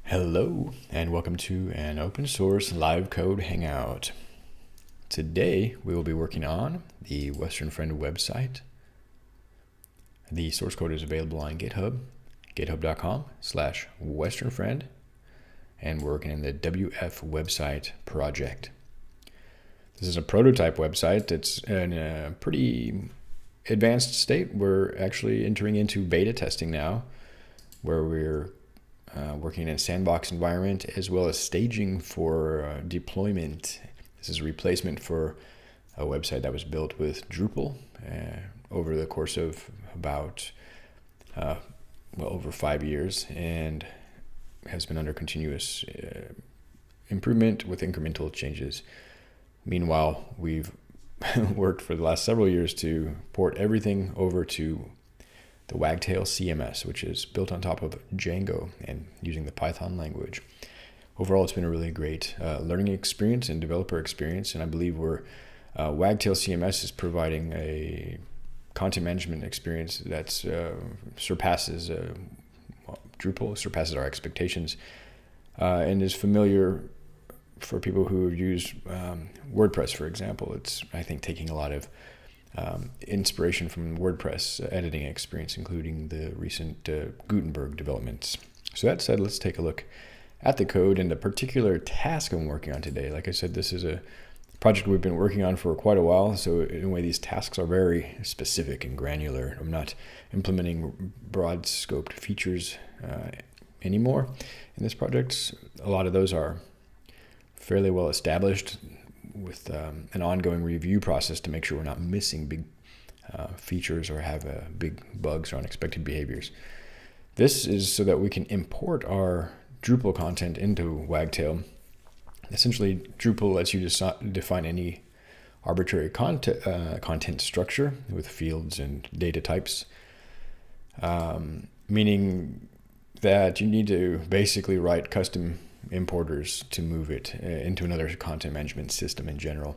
Hello, and welcome to an open source live code hangout. Today, we will be working on the Western Friend website. The source code is available on GitHub, github.com/westernfriend, and we're working in the WF website project. This is a prototype website. It's in a pretty advanced state. We're actually entering into beta testing now, where we're working in a sandbox environment as well as staging for deployment. This is a replacement for a website that was built with Drupal over the course of about over 5 years and has been under continuous improvement with incremental changes. Meanwhile, we've worked for the last several years to port everything over to the Wagtail CMS, which is built on top of Django and using the Python language. Overall, it's been a really great learning experience and developer experience, and I believe Wagtail CMS is providing a content management experience that surpasses Drupal, surpasses our expectations, and is familiar for people who have used WordPress, for example. It's, I think, taking a lot of inspiration from WordPress editing experience, including the recent Gutenberg developments. So that said, let's take a look at the code and the particular task I'm working on today. Like I said, this is a project we've been working on for quite a while, so in a way these tasks are very specific and granular. I'm not implementing broad scoped features anymore in this project. A lot of those are fairly well established, with an ongoing review process to make sure we're not missing big features or have big bugs or unexpected behaviors. This is so that we can import our Drupal content into Wagtail. Essentially, Drupal lets you define any arbitrary content structure with fields and data types, meaning that you need to basically write custom importers to move it into another content management system in general.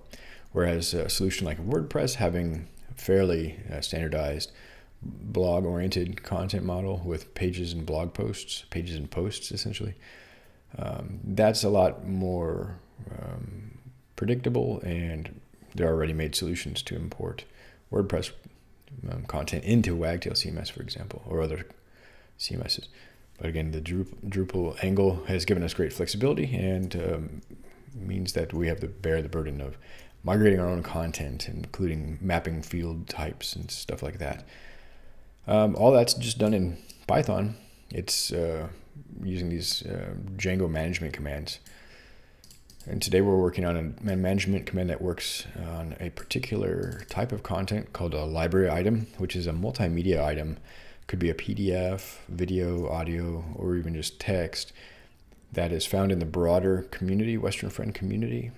Whereas a solution like WordPress, having a fairly standardized blog-oriented content model with pages and posts essentially, that's a lot more predictable, and there are ready-made solutions to import WordPress content into Wagtail CMS, for example, or other CMSs. But again, the Drupal angle has given us great flexibility and means that we have to bear the burden of migrating our own content, including mapping field types and stuff like that. All that's just done in Python. It's using these Django management commands. And today we're working on a management command that works on a particular type of content called a library item, which is a multimedia item. Could be a PDF, video, audio, or even just text that is found in the broader community, Western Friend community,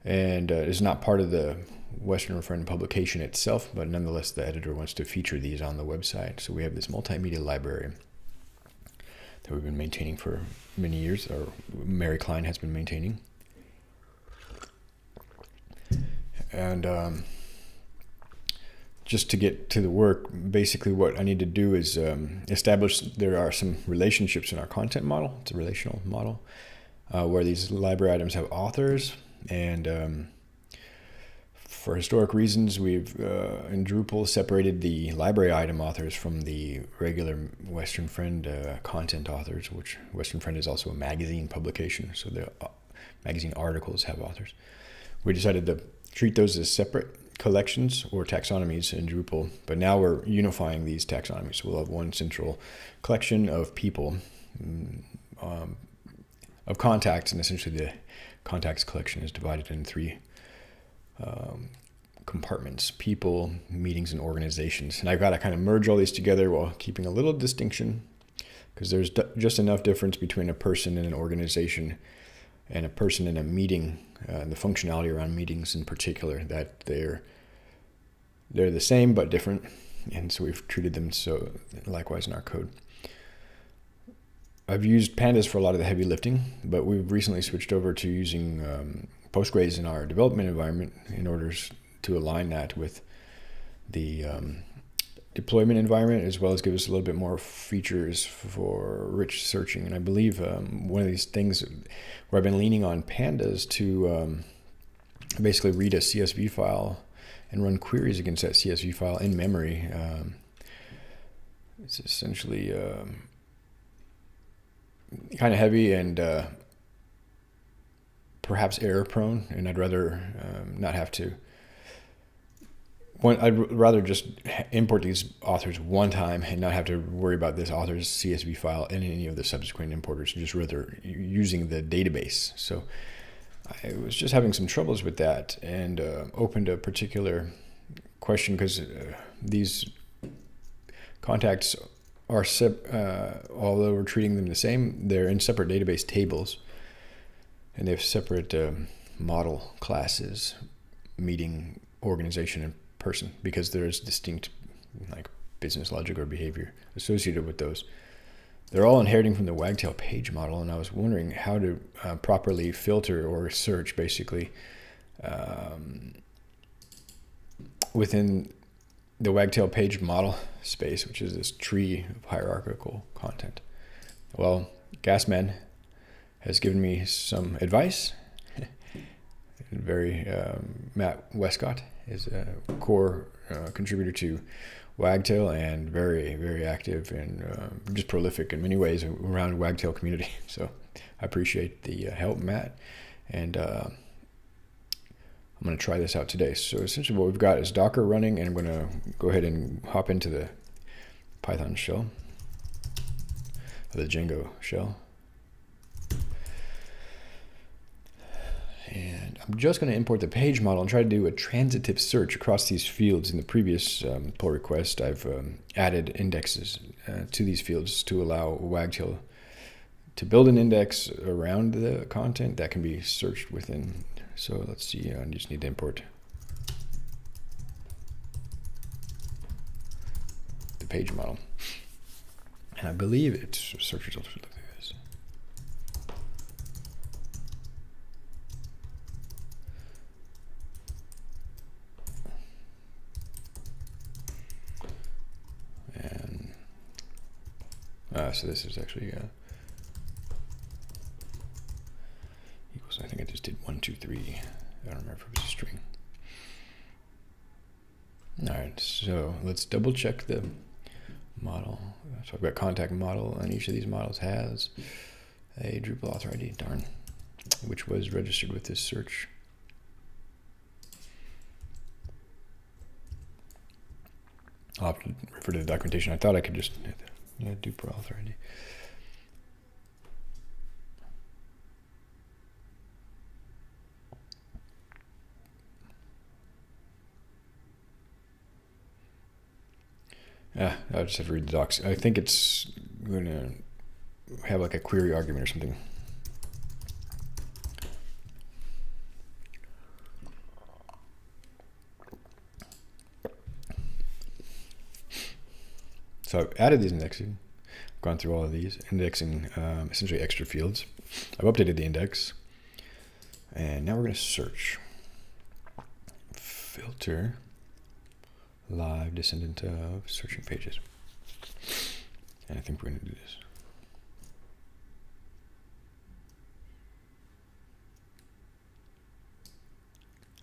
and is not part of the Western Friend publication itself, but nonetheless the editor wants to feature these on the website. So we have this multimedia library that we've been maintaining for many years, or Mary Klein has been maintaining. And just to get to the work, basically what I need to do is establish there are some relationships in our content model. It's a relational model where these library items have authors, and for historic reasons, we've in Drupal separated the library item authors from the regular Western Friend content authors, which Western Friend is also a magazine publication, so the magazine articles have authors. We decided to treat those as separate collections or taxonomies in Drupal, but now we're unifying these taxonomies. So we'll have one central collection of people, of contacts, and essentially the contacts collection is divided in three compartments: people, meetings, and organizations. And I've got to kind of merge all these together while keeping a little distinction, because there's just enough difference between a person in an organization and a person in a meeting, the functionality around meetings in particular, that they're the same but different, and so we've treated them so likewise in our code. I've used pandas for a lot of the heavy lifting, but we've recently switched over to using Postgres in our development environment in order to align that with the deployment environment, as well as give us a little bit more features for rich searching. And I believe one of these things where I've been leaning on pandas to basically read a CSV file and run queries against that CSV file in memory. It's essentially kind of heavy and perhaps error prone, and I'd rather not have to. I'd rather just import these authors one time and not have to worry about this author's CSV file and any of the subsequent importers, just rather using the database. So I was just having some troubles with that, and opened a particular question because these contacts are, although we're treating them the same, they're in separate database tables, and they have separate model classes, meeting, organization, and person, because there is distinct like business logic or behavior associated with those. They're all inheriting from the Wagtail page model, and I was wondering how to properly filter or search basically within the Wagtail page model space, which is this tree of hierarchical content. Well, Gasman has given me some advice. Matt Westcott is a core contributor to Wagtail and very, very active and just prolific in many ways around Wagtail community. So I appreciate the help, Matt. And I'm going to try this out today. So essentially what we've got is Docker running, and I'm going to go ahead and hop into the Python shell, or the Django shell. And I'm just going to import the page model and try to do a transitive search across these fields. In the previous pull request, I've added indexes to these fields to allow Wagtail to build an index around the content that can be searched within. So let's see, I just need to import the page model. And I believe its search results look like this. So this is actually equals, I think I just did 1, 2, 3. I don't remember if it was a string. All right, so let's double check the model. So I've got contact model, and each of these models has a Drupal author ID, darn, which was registered with this search. I'll have to refer to the documentation. I thought I could just Drupal author ID. I'll just have to read the docs. I think it's going to have like a query argument or something. So I've added these indexing, gone through all of these, indexing essentially extra fields. I've updated the index, and now we're going to search. Filter live descendant of searching pages. And I think we're going to do this.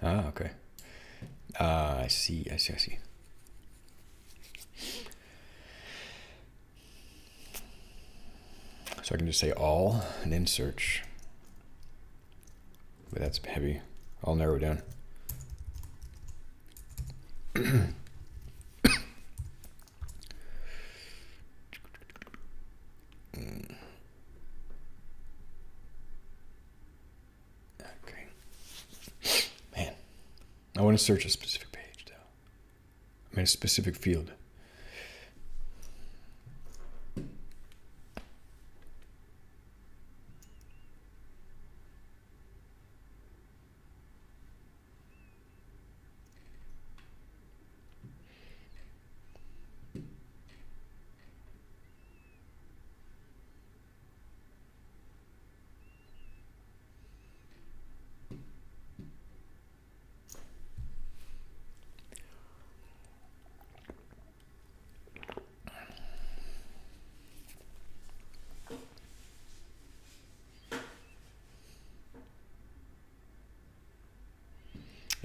Okay. I see. So I can just say all and then search. But that's heavy. I'll narrow it down. Okay. Man, I want to search a specific page though. I mean a specific field.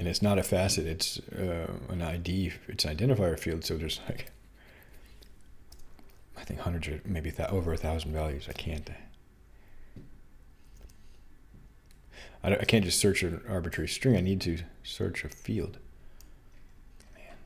And it's not a facet, it's an ID, it's an identifier field, so there's like, I think hundreds or maybe over 1,000 values. I can't just search an arbitrary string. I need to search a field. Man.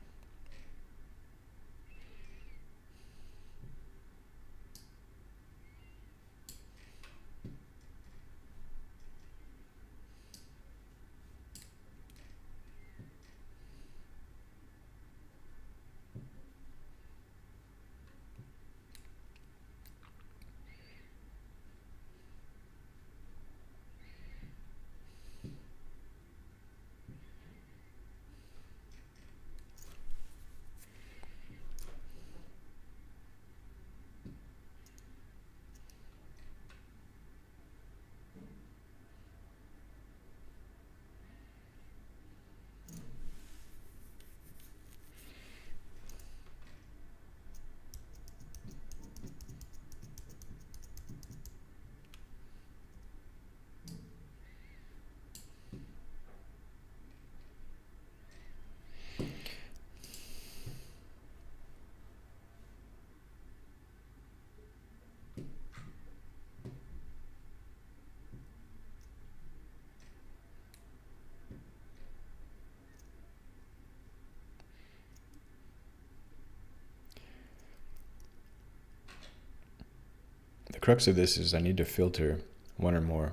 The crux of this is I need to filter one or more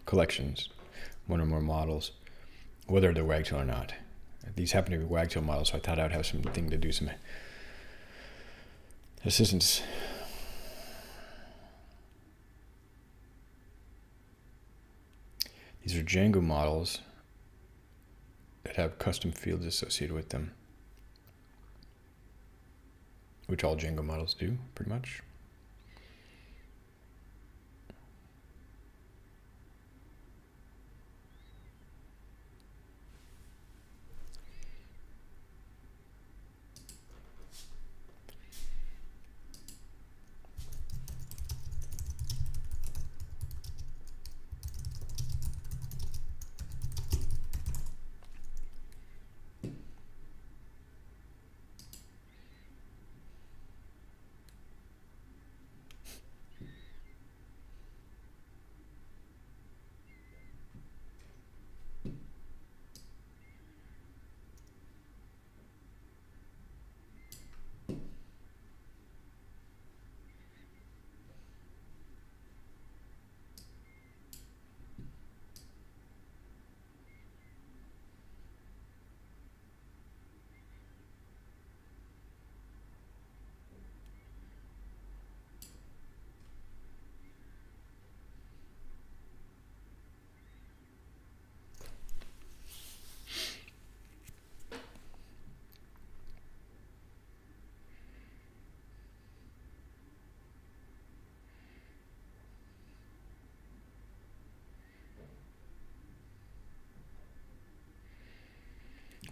collections, one or more models, whether they're Wagtail or not. These happen to be Wagtail models, so I thought I'd have something to do some assistance. These are Django models that have custom fields associated with them, which all Django models do, pretty much.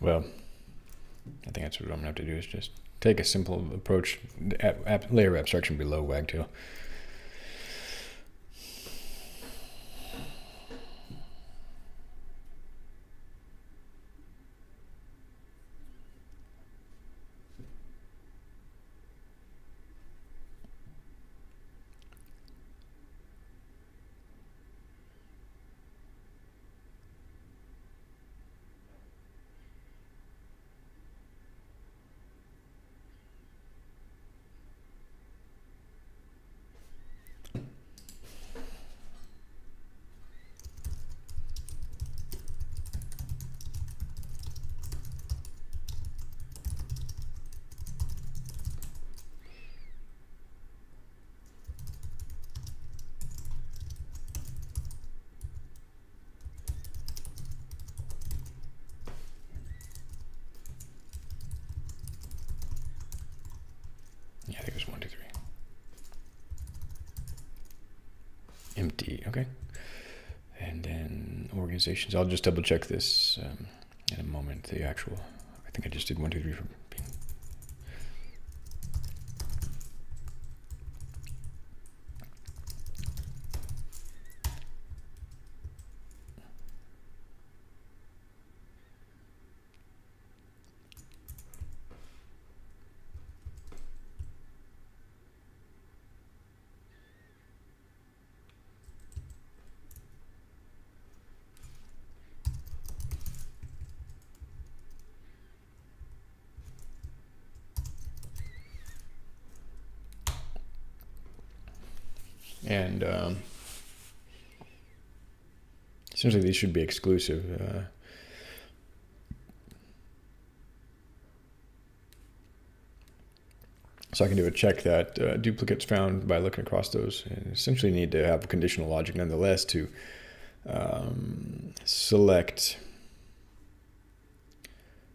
Well, I think that's what I'm going to have to do is just take a simple approach, layer abstraction below Wagtail. Yeah, I think it was 1, 2, 3. Empty, okay. And then organizations. I'll just double check this in a moment. The actual, I think I just did 1, 2, 3 for being. And essentially these should be exclusive. So I can do a check that duplicates found by looking across those, and essentially need to have conditional logic nonetheless to select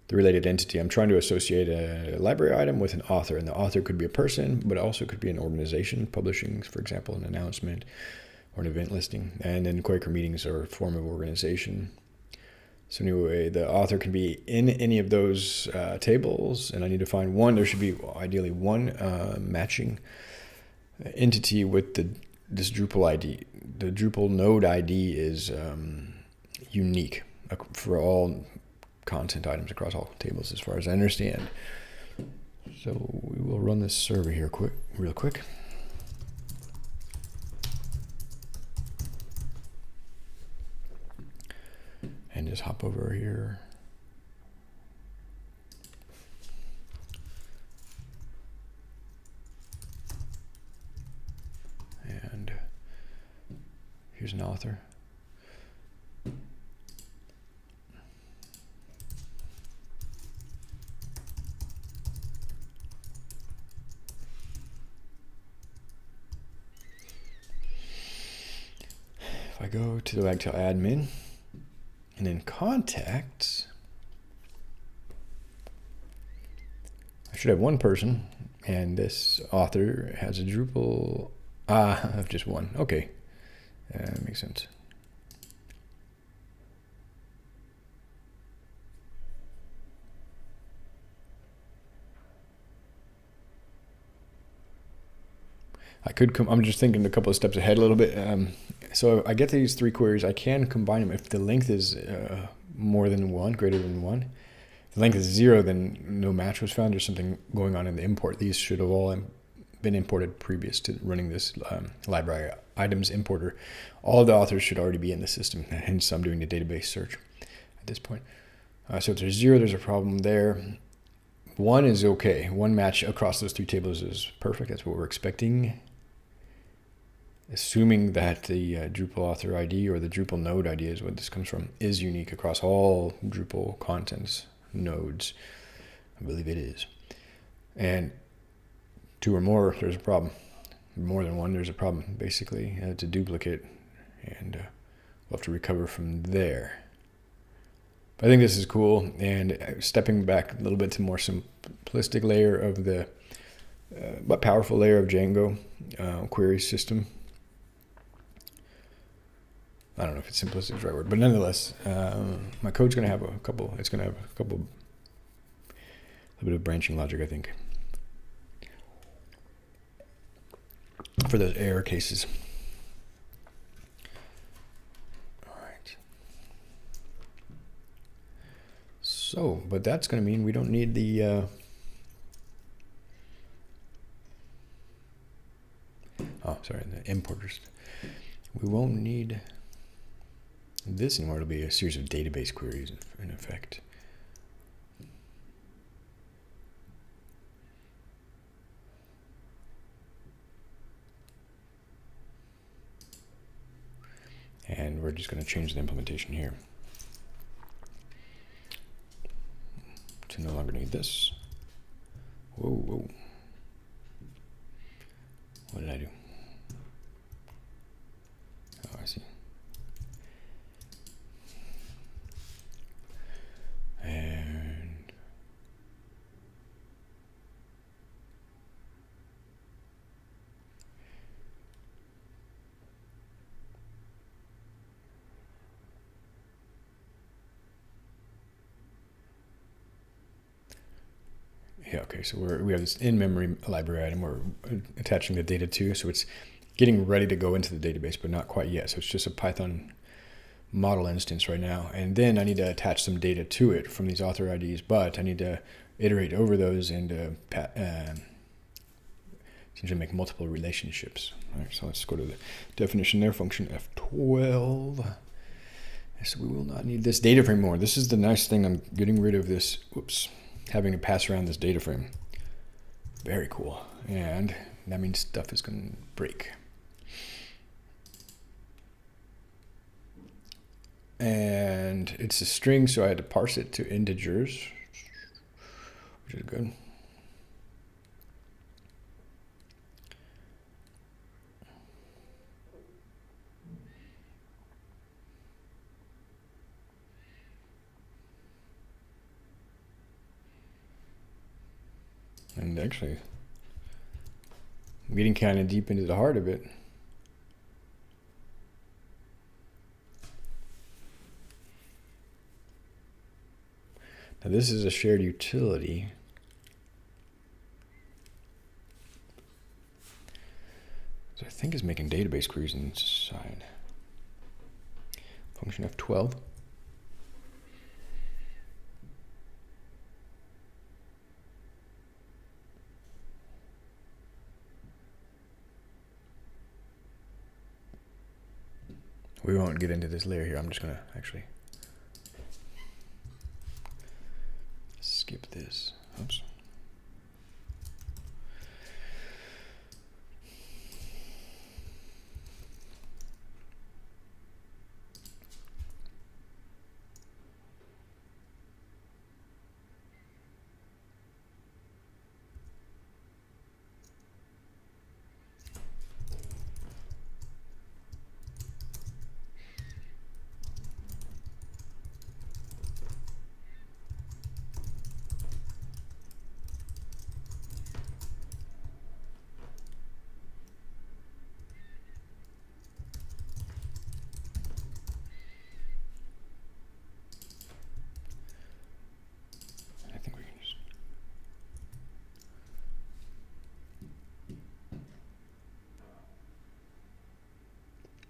the related entity. I'm trying to associate a library item with an author, and the author could be a person, but it also could be an organization publishing, for example, an announcement or an event listing. And then Quaker meetings are a form of organization. So anyway, the author can be in any of those tables, and I need to find one. There should be ideally one matching entity with this Drupal ID. The Drupal node ID is unique for all content items across all tables, as far as I understand. So we will run this survey here real quick. And just hop over here. And here's an author. If I go to the Wagtail admin, and in contacts, I should have one person, and this author has a Drupal of just one. Okay, that makes sense. I'm just thinking a couple of steps ahead a little bit. So I get these three queries. I can combine them if the length is more than one, greater than one. If the length is 0, then no match was found. There's something going on in the import. These should have all been imported previous to running this library items importer. All of the authors should already be in the system, hence I'm doing the database search at this point. So if there's 0, there's a problem there. 1 is okay. One match across those three tables is perfect. That's what we're expecting. Assuming that the Drupal author ID or the Drupal node ID is what this comes from, is unique across all Drupal contents nodes. I believe it is. And 2 or more, there's a problem. More than 1, there's a problem. Basically, it's a duplicate, and we'll have to recover from there. But I think this is cool, and stepping back a little bit to more simplistic layer of the but powerful layer of Django query system. I don't know if it's simplistic is the right word, but nonetheless, my code's going to have a little bit of branching logic, I think, for those error cases. All right. So, but that's going to mean we don't need the the importers. We won't need this anymore. It'll be a series of database queries in effect. And we're just going to change the implementation here to no longer need this. Whoa. What did I do? Oh, I see. And yeah, okay, so we have this in-memory library item we're attaching the data to, so it's getting ready to go into the database, but not quite yet. So it's just a Python model instance right now. And then I need to attach some data to it from these author IDs, but I need to iterate over those and essentially make multiple relationships. All right, so let's go to the definition there, function F12. So we will not need this data frame more. This is the nice thing. I'm getting rid of this, having to pass around this data frame. Very cool. And that means stuff is going to break. And it's a string, so I had to parse it to integers, which is good. And actually, I'm getting kind of deep into the heart of it. Now this is a shared utility. So I think it's making database queries inside. Function F12. We won't get into this layer here. I'm just going to actually skip this. Oops.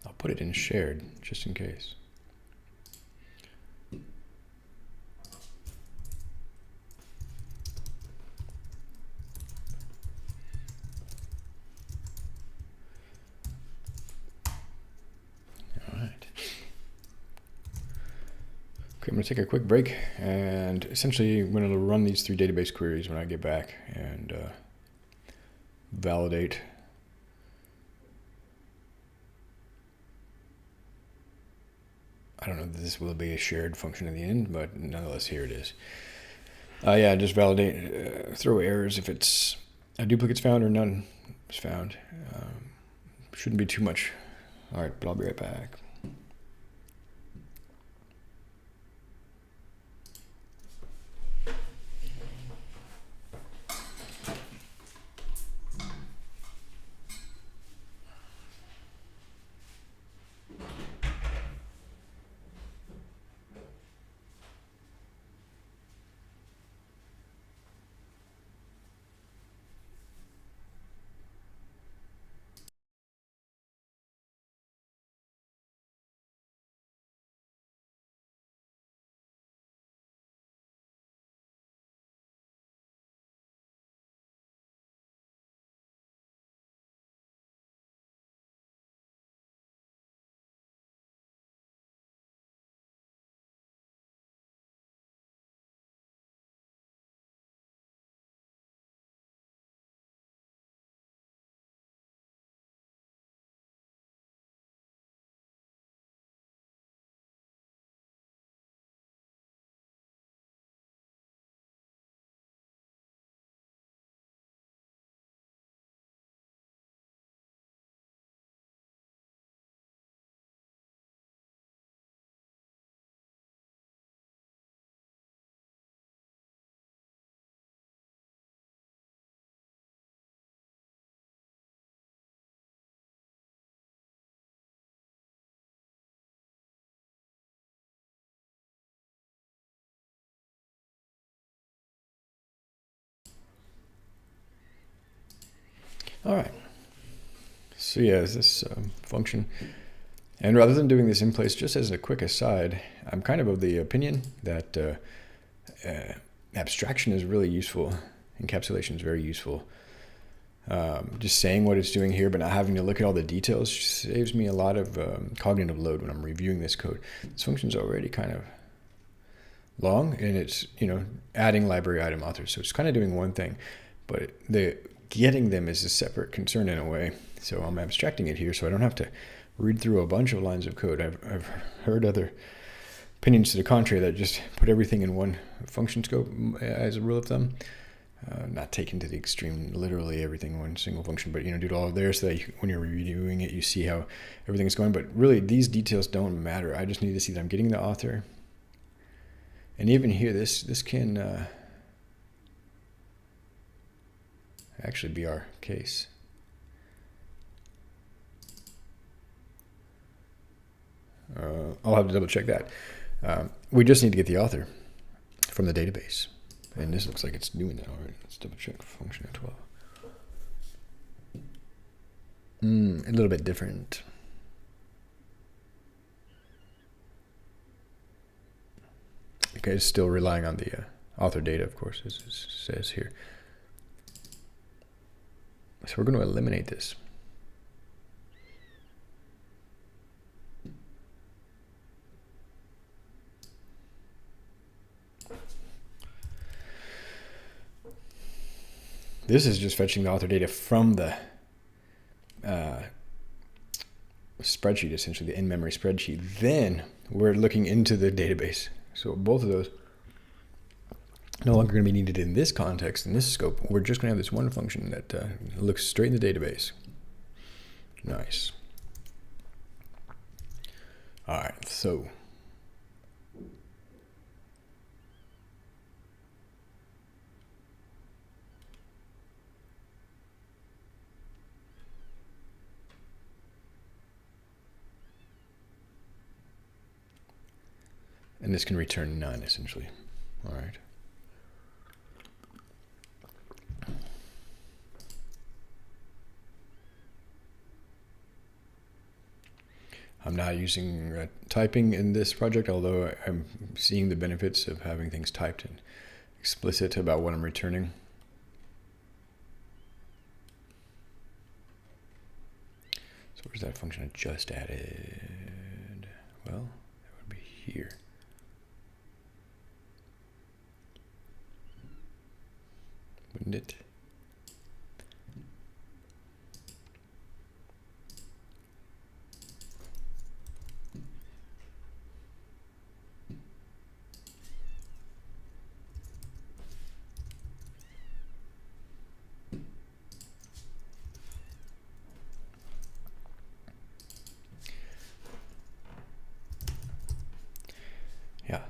I'll put it in shared just in case. All right. Okay, I'm going to take a quick break, and essentially I'm going to run these 3 database queries when I get back and validate. I don't know if this will be a shared function in the end, but nonetheless, here it is. Yeah, just validate, throw errors if it's a duplicate's found or none is found. Shouldn't be too much. All right, but I'll be right back. All right. So yeah, this function. And rather than doing this in place, just as a quick aside, I'm kind of the opinion that abstraction is really useful. Encapsulation is very useful. Just saying what it's doing here, but not having to look at all the details saves me a lot of cognitive load when I'm reviewing this code. This function's already kind of long, and it's adding library item authors, so it's kind of doing one thing, but getting them is a separate concern in a way. So I'm abstracting it here, so I don't have to read through a bunch of lines of code. I've heard other opinions to the contrary that just put everything in one function scope as a rule of thumb. Not taken to the extreme, literally everything in one single function, but do it all there so that when you're reviewing it, you see how everything is going. But really, these details don't matter. I just need to see that I'm getting the author. And even here, this can actually be our case. I'll have to double check that. We just need to get the author from the database. And this looks like it's doing that already. Let's double check function at 12. A little bit different. Okay, it's still relying on the author data, of course, as it says here. So we're going to eliminate this. This is just fetching the author data from the spreadsheet, essentially the in-memory spreadsheet. Then we're looking into the database. So both of those no longer going to be needed in this context, in this scope. We're just going to have this one function that looks straight in the database. Nice. All right, so and this can return none, essentially. All right. I'm not using typing in this project, although I'm seeing the benefits of having things typed and explicit about what I'm returning. So where's that function I just added? Well, that would be here. Wouldn't it? Yeah.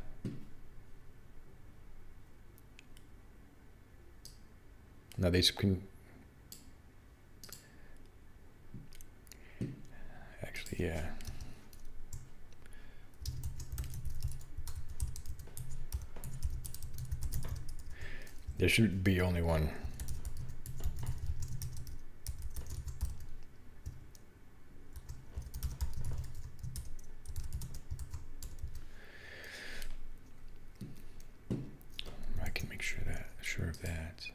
Now these can actually, yeah. There should be only one. I can make sure of that.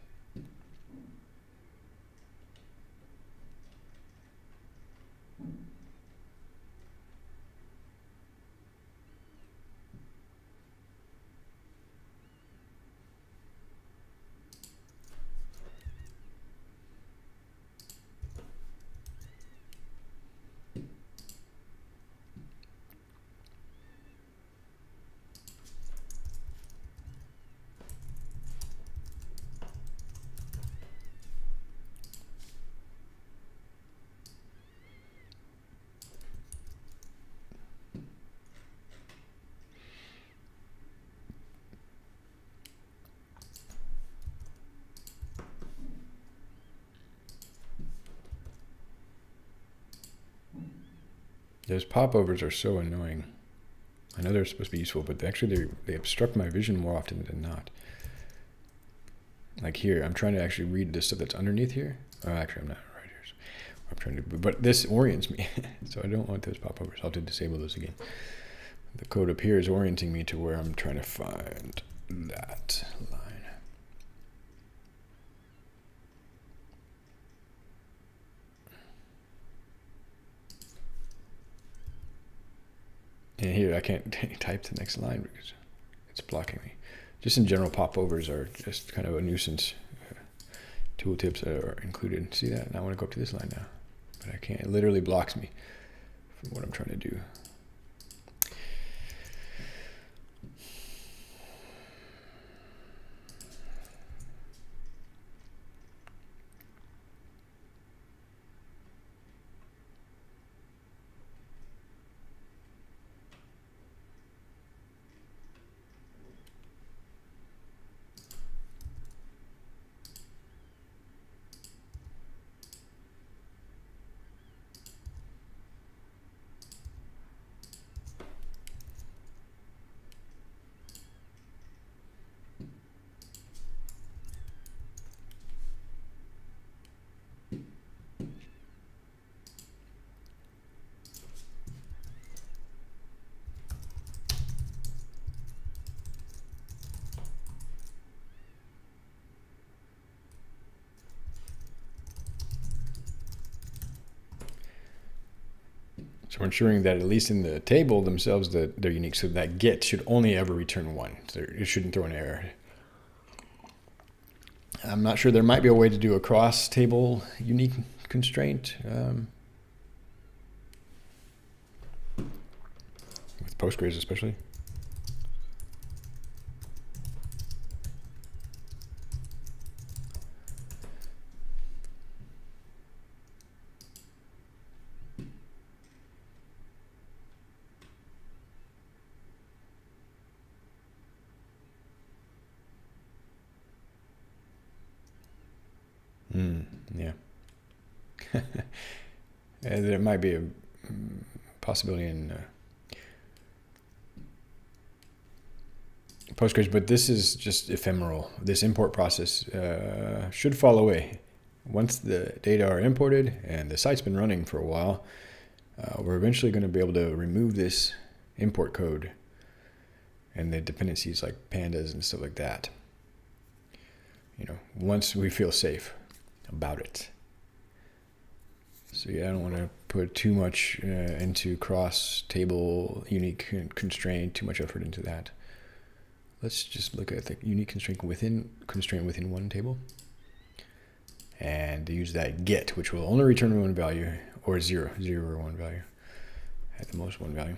Those popovers are so annoying. I know they're supposed to be useful, but actually they obstruct my vision more often than not. Like here, I'm trying to actually read the stuff that's underneath here. Oh, actually, I'm not right here. So I'm trying to, but this orients me, so I don't want those popovers. I'll have to disable those again. The code up here is orienting me to where I'm trying to find that line. And here I can't type the next line because it's blocking me. Just in general, popovers are just kind of a nuisance. Tooltips are included. See that? Now I want to go up to this line now, but I can't. It literally blocks me from what I'm trying to do. So we're ensuring that at least in the table themselves that they're unique. So that get should only ever return 1. So it shouldn't throw an error. I'm not sure. There might be a way to do a cross-table unique constraint with Postgres especially. Yeah. And there might be a possibility in Postgres, but this is just ephemeral. This import process should fall away. Once the data are imported and the site's been running for a while, we're eventually going to be able to remove this import code and the dependencies like pandas and stuff like that. Once we feel safe about it. So yeah, I don't want to put too much into cross-table unique constraint, too much effort into that. Let's just look at the unique constraint within one table and use that get, which will only return 1 value, or 0 or 1 value, at the most 1 value.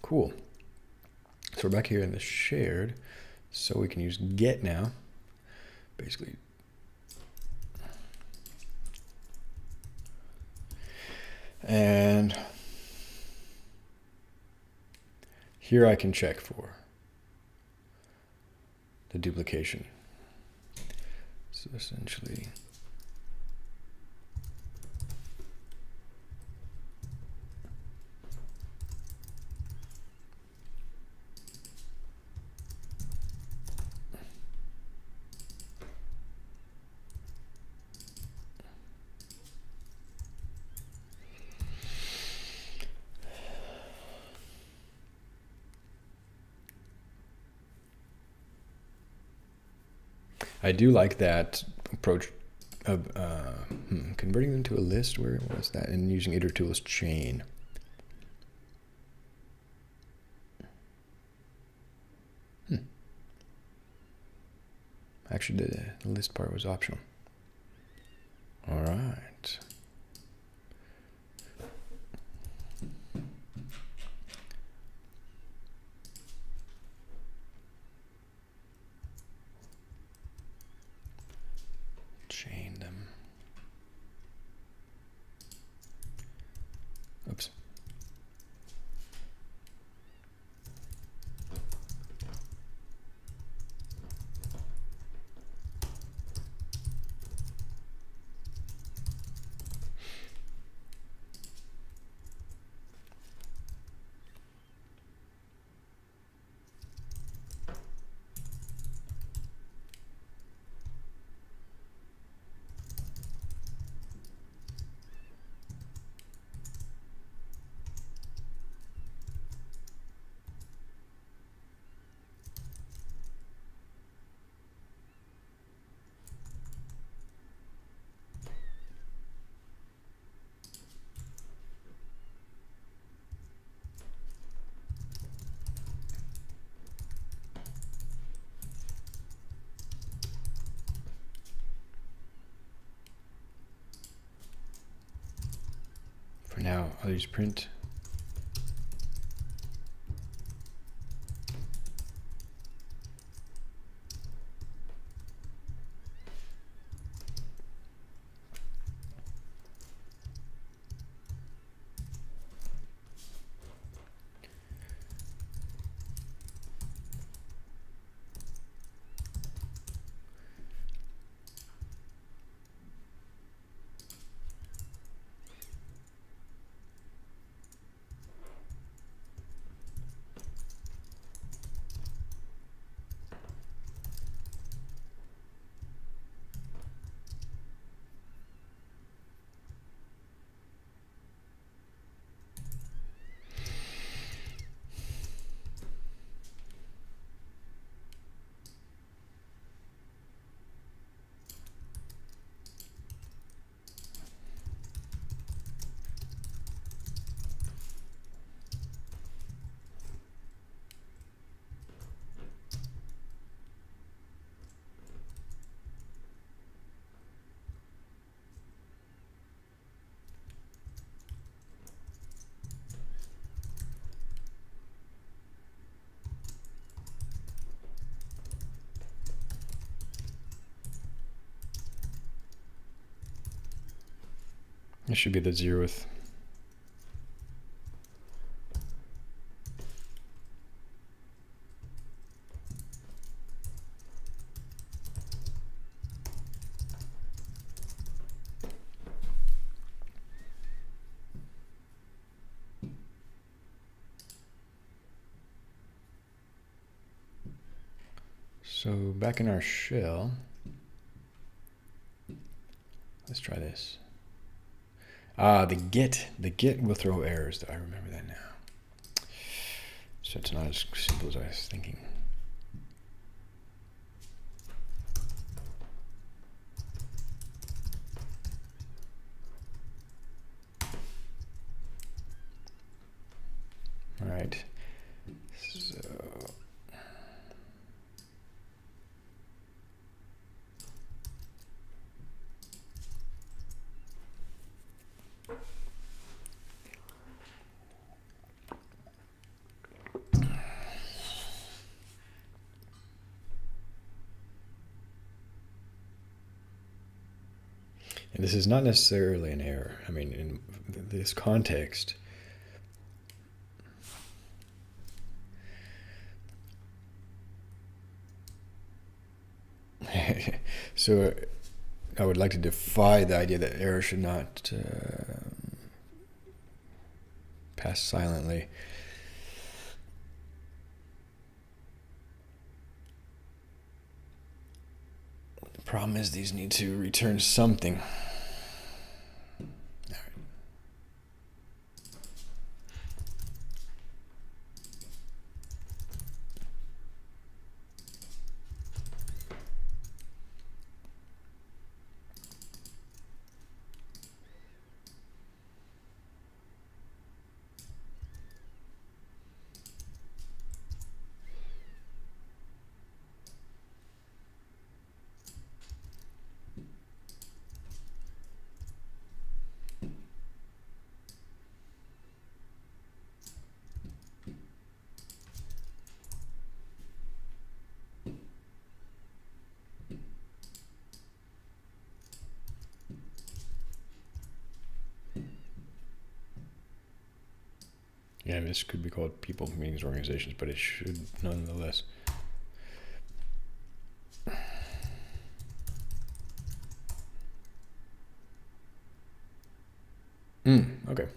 Cool. So we're back here in the shared, so we can use get now. Basically, and here I can check for the duplication. So essentially, I do like that approach of converting them to a list. Where was that? And using itertools chain. Actually, the list part was optional. All right. Chain them. Oops. For now, I'll use print. This should be the 0th. So back in our shell, let's try this. The get will throw errors. I remember that now. So it's not as simple as I was thinking. All right. So and this is not necessarily an error. I mean, in this context, so I would like to defy the idea that error should not pass silently. The problem is these need to return something. Yeah, this could be called people, meetings, organizations, but it should nonetheless. Okay.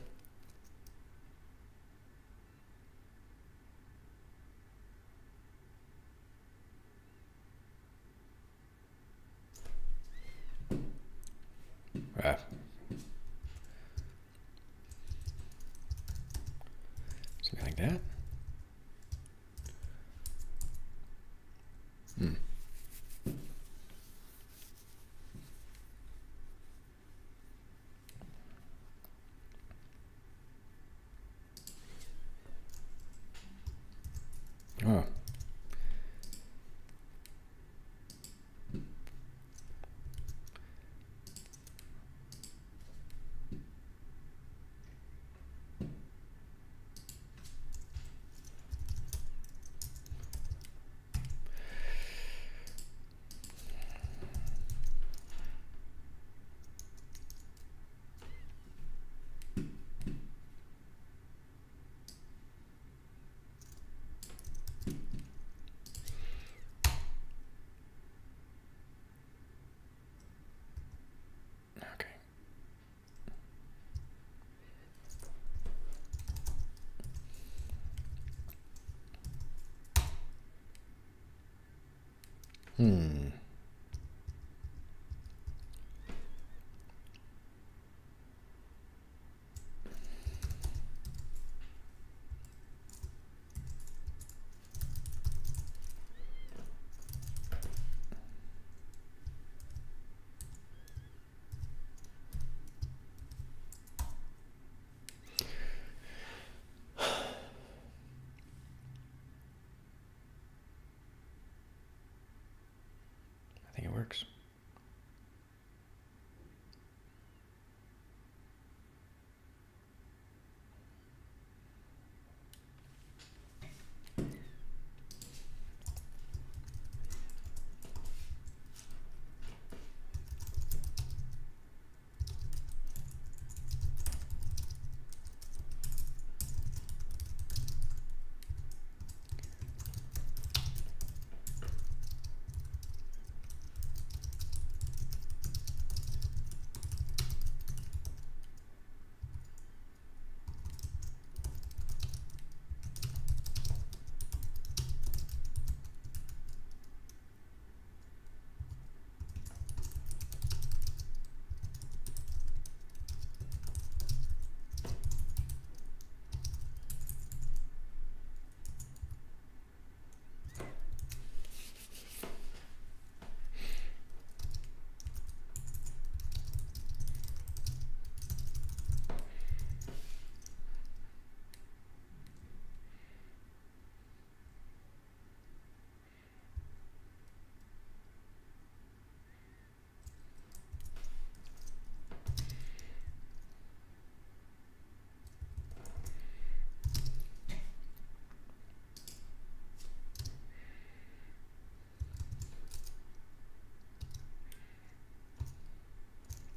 Something like that. Oh. Okay.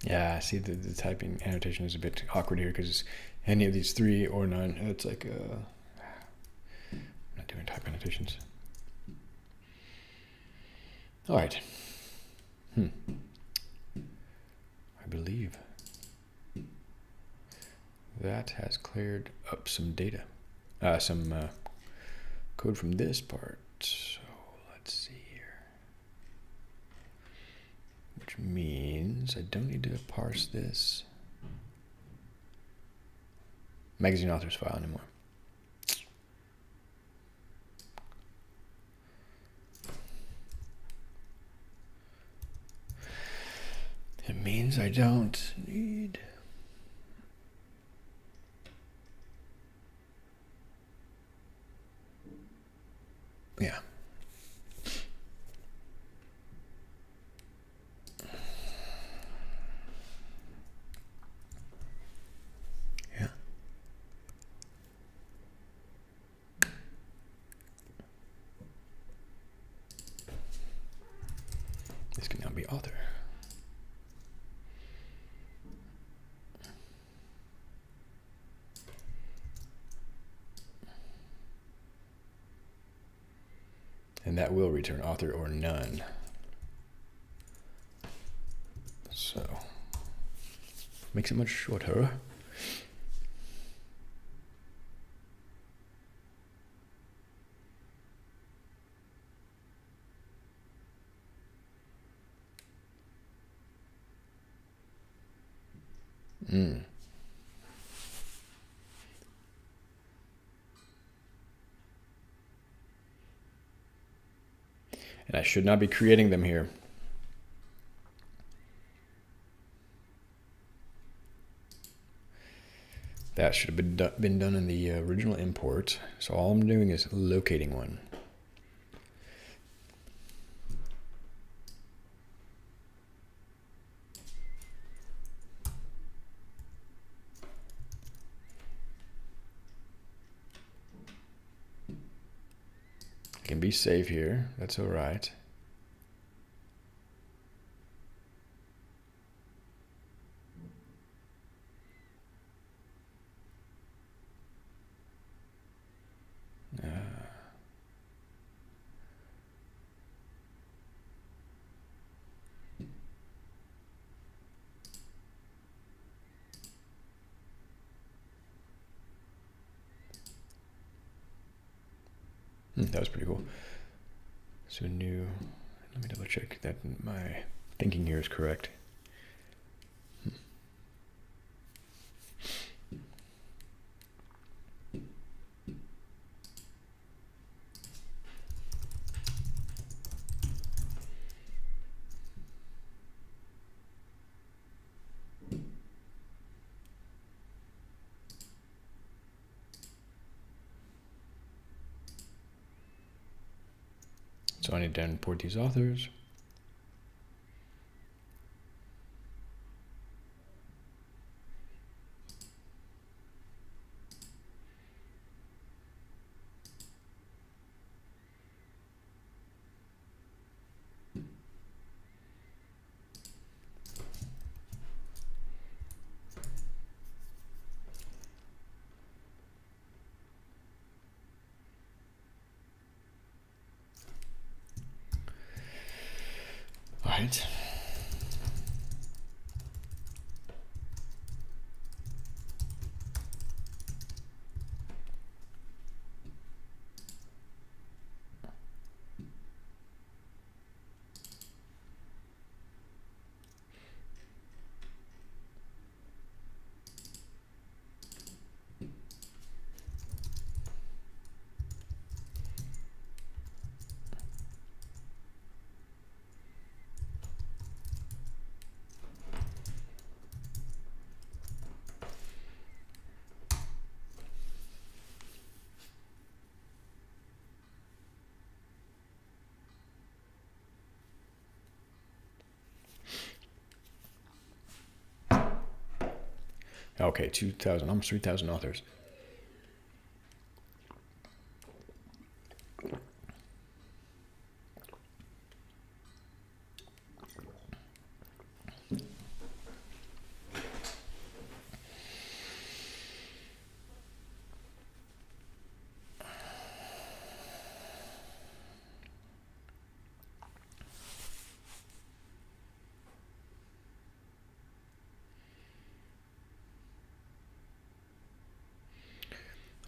Yeah, see the typing annotation is a bit awkward here because any of these 3 or none, it's like, I'm not doing type annotations. All right. I believe that has cleared up some data, some code from this part. So let's see here. Which means I don't need to parse this magazine authors file anymore. It means I don't need yeah. Yeah. This can now be author. And that will return author or none. So, makes it much shorter. And I should not be creating them here. That should have been done in the original import. So all I'm doing is locating one. I can be safe here. That's all right. That was pretty cool. So new, let me double check that my thinking here is correct. So I need to import these authors. All right. Okay, 2,000, almost 3,000 authors.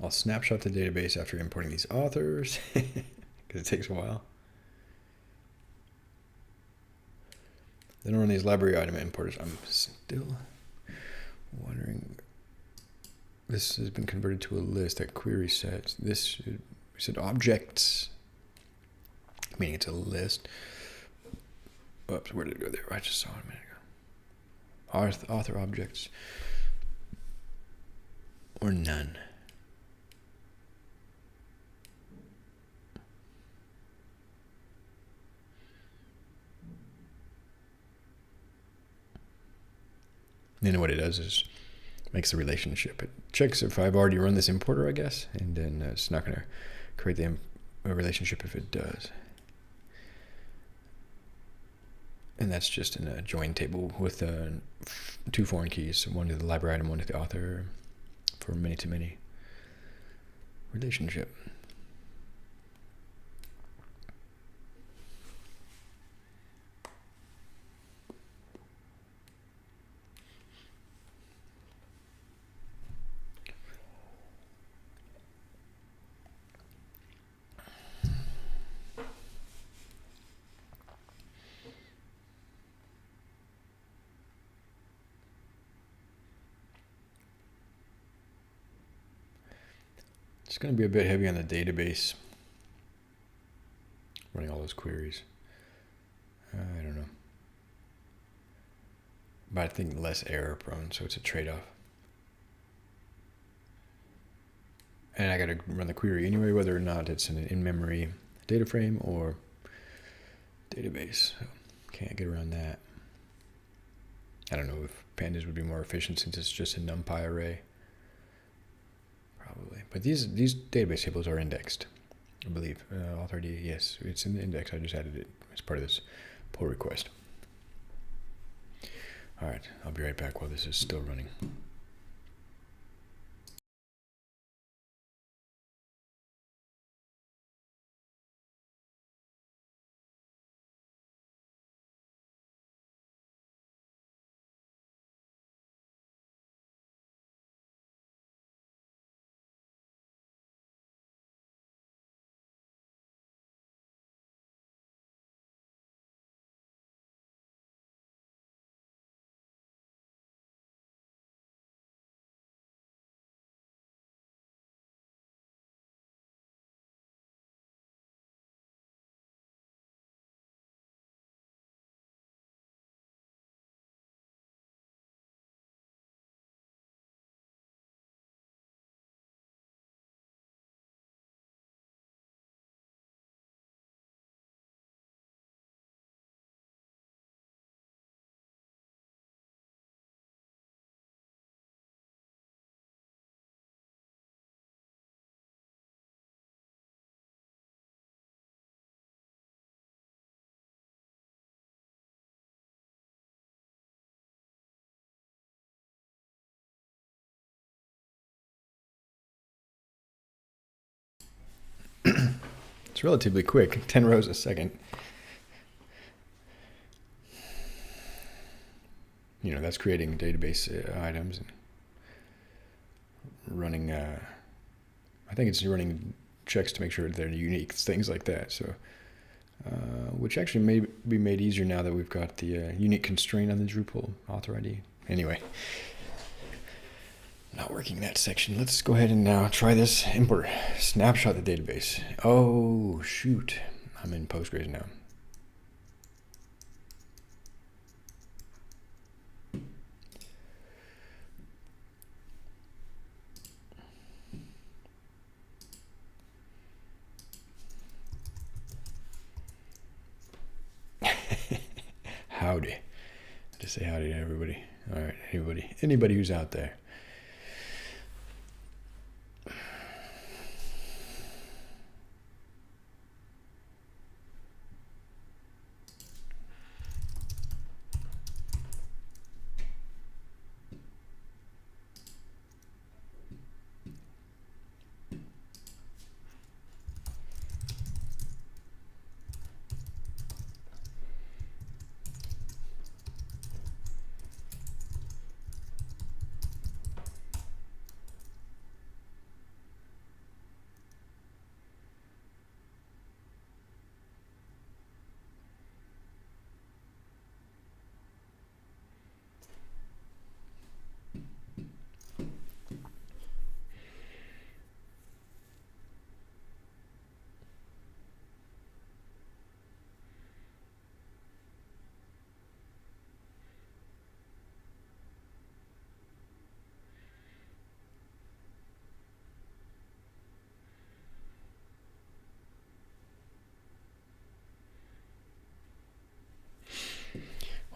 I'll snapshot the database after importing these authors because it takes a while. Then run these library item importers. I'm still wondering. This has been converted to a list that query sets. This we said objects, meaning it's a list. Oops, where did it go there? I just saw it a minute ago. Author objects or none. Then what it does is makes the relationship. It checks if I've already run this importer, I guess, and then it's not going to create the relationship if it does. And that's just in a join table with 2 foreign keys, one to the library item, one to the author, for many-to-many relationship. It's going to be a bit heavy on the database, running all those queries. I don't know. But I think less error prone, so it's a trade-off. And I got to run the query anyway, whether or not it's an in-memory data frame or database. So can't get around that. I don't know if pandas would be more efficient since it's just a NumPy array. Probably. But these database tables are indexed, I believe. Author ID, yes, it's in the index. I just added it as part of this pull request. All right, I'll be right back while this is still running. It's relatively quick, 10 rows a second. You know, that's creating database items and running, I think it's running checks to make sure they're unique, things like that. So, which actually may be made easier now that we've got the unique constraint on the Drupal author ID. Anyway, not working that section. Let's go ahead and now try this importer. Snapshot the database. Oh, shoot. I'm in Postgres now. Howdy. Just say howdy to everybody. All right, anybody who's out there.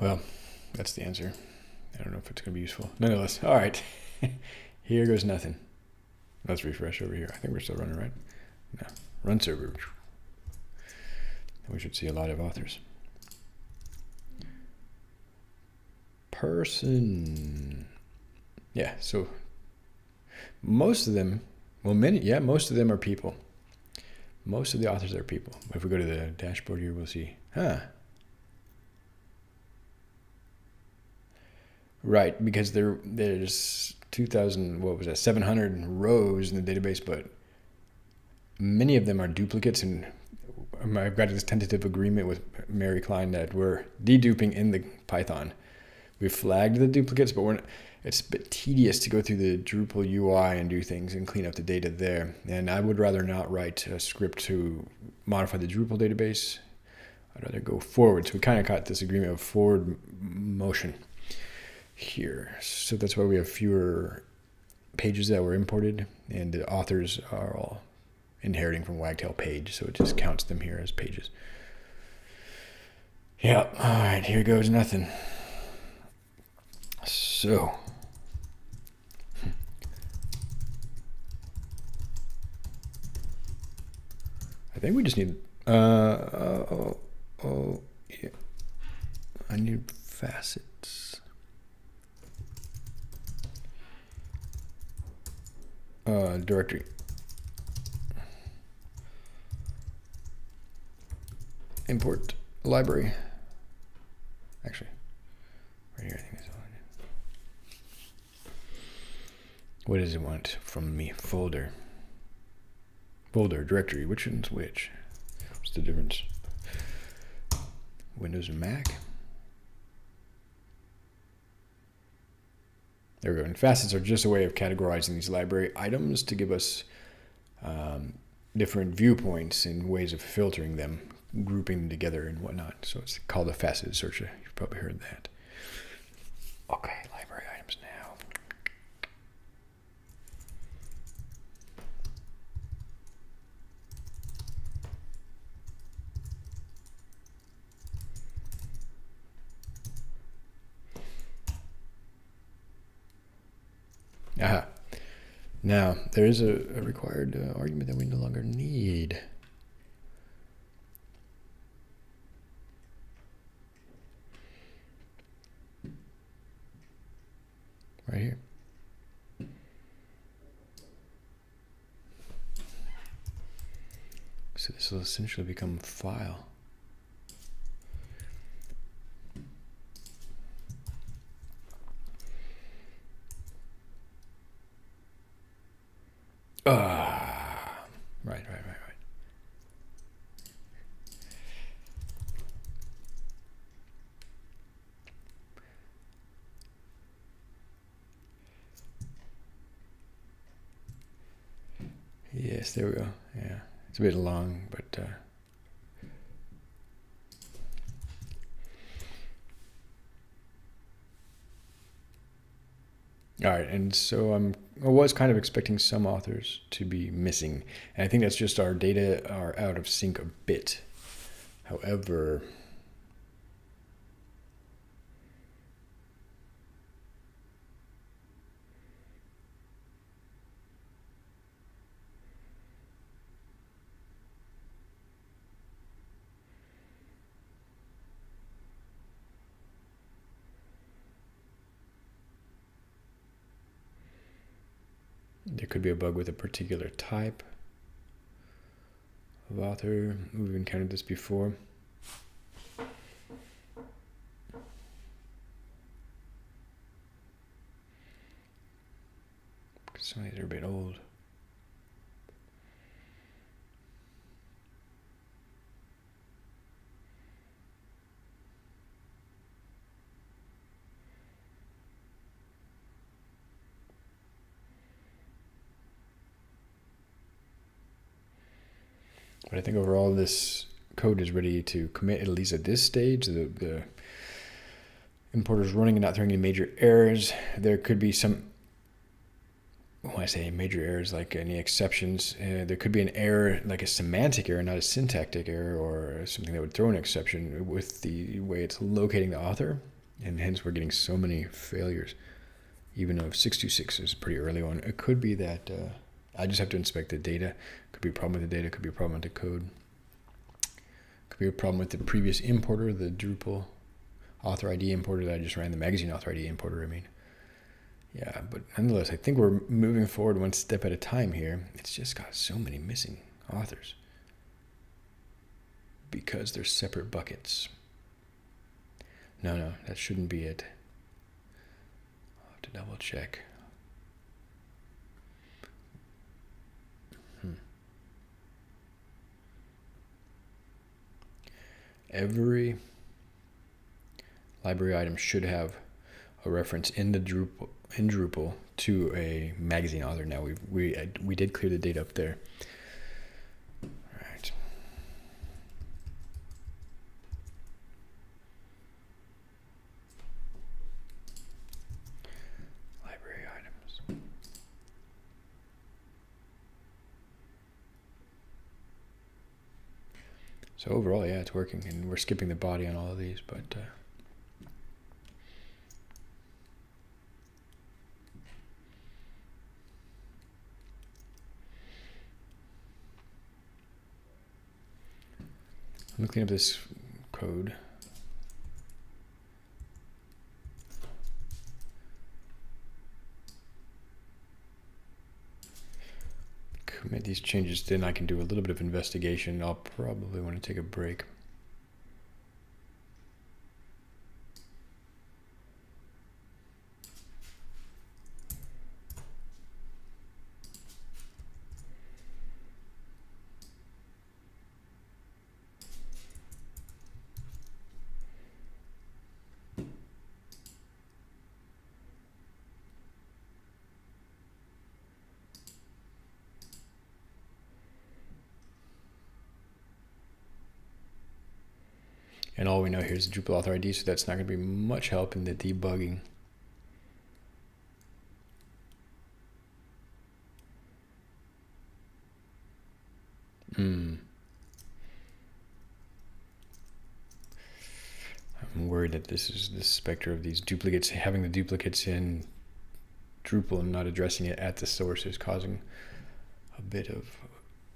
Well, that's the answer. I don't know if it's going to be useful. Nonetheless, all right. Here goes nothing. Let's refresh over here. I think we're still running, right? No. Run server. We should see a lot of authors. Person. Yeah, so most of them, well, most of them are people. Most of the authors are people. But if we go to the dashboard here, we'll see, right, because there's 700 rows in the database, but many of them are duplicates, and I've got this tentative agreement with Mary Klein that we're deduping in the Python. We've flagged the duplicates, but it's a bit tedious to go through the Drupal UI and do things and clean up the data there. And I would rather not write a script to modify the Drupal database. I'd rather go forward. So we kind of got this agreement of forward motion here. So that's why we have fewer pages that were imported, and the authors are all inheriting from Wagtail page, so it just counts them here as pages. Yeah, all right, here goes nothing. So, I think we just need, yeah. I need facets. Directory. Import library. Actually, right here, I think that's all I need. What does it want from me? Folder. Folder, directory, which one's which? What's the difference? Windows and Mac. There we go. And facets are just a way of categorizing these library items to give us different viewpoints and ways of filtering them, grouping them together and whatnot. So it's called a faceted search. You've probably heard that. Okay, library items now. Aha. Now, there is a required argument that we no longer need. Right here. So this will essentially become file. Right. Yes, there we go. Yeah, it's a bit long, but all right. And so I was kind of expecting some authors to be missing, and I think that's just our data are out of sync a bit. However, there could be a bug with a particular type of author. We've encountered this before. Some of these are a bit old. But I think overall this code is ready to commit, at least at this stage. The importer's running and not throwing any major errors. There could be some, when I say major errors, like any exceptions, there could be an error, like a semantic error, not a syntactic error, or something that would throw an exception with the way it's locating the author. and hence we're getting so many failures. Even though 626 is a pretty early one, it could be that I just have to inspect the data. Could be a problem with the data, could be a problem with the code. Could be a problem with the previous importer, the Drupal author ID importer that I just ran, the magazine author ID importer, I mean. Yeah, but nonetheless, I think we're moving forward one step at a time here. It's just got so many missing authors because they're separate buckets. No, that shouldn't be it. I'll have to double check. Every library item should have a reference in the Drupal to a magazine author. Now we did clear the data up there. All right. Library items. So overall, yeah, it's working, and we're skipping the body on all of these, but I'm gonna clean up this code. Commit these changes, then I can do a little bit of investigation. I'll probably want to take a break. And all we know here is the Drupal author ID, so that's not going to be much help in the debugging. I'm worried that this is the specter of these duplicates, having the duplicates in Drupal and not addressing it at the source is causing a bit of